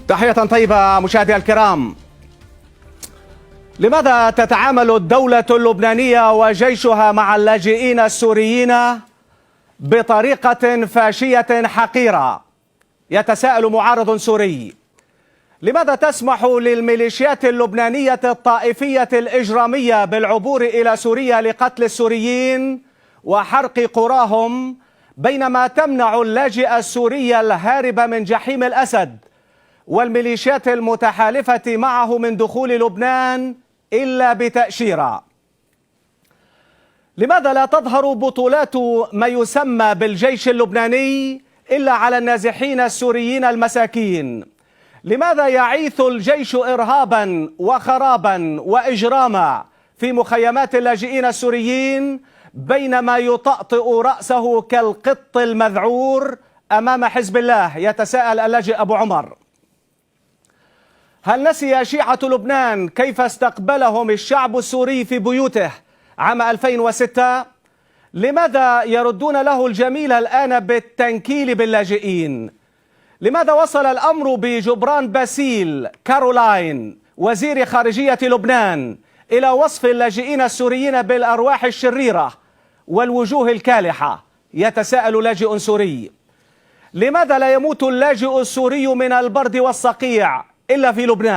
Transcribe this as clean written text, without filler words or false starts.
تحية طيبة مشاهدي الكرام. لماذا تتعامل الدولة اللبنانية وجيشها مع اللاجئين السوريين بطريقة فاشية حقيرة؟ يتساءل معارض سوري. لماذا تسمح للميليشيات اللبنانية الطائفية الإجرامية بالعبور إلى سوريا لقتل السوريين وحرق قراهم، بينما تمنع اللاجئ السوري الهارب من جحيم الأسد والميليشيات المتحالفة معه من دخول لبنان إلا بتأشيرة؟ لماذا لا تظهر بطولات ما يسمى بالجيش اللبناني إلا على النازحين السوريين المساكين؟ لماذا يعيث الجيش إرهابا وخرابا وإجراما في مخيمات اللاجئين السوريين بينما يطأطئ رأسه كالقط المذعور أمام حزب الله؟ يتساءل اللاجئ أبو عمر. هل نسي شيعة لبنان كيف استقبلهم الشعب السوري في بيوته عام 2006؟ لماذا يردون له الجميل الآن بالتنكيل باللاجئين؟ لماذا وصل الأمر بجبران باسيل كارولاين وزير خارجية لبنان إلى وصف اللاجئين السوريين بالأرواح الشريرة والوجوه الكالحة؟ يتساءل لاجئ سوري. لماذا لا يموت اللاجئ السوري من البرد والصقيع إلا في لبنان؟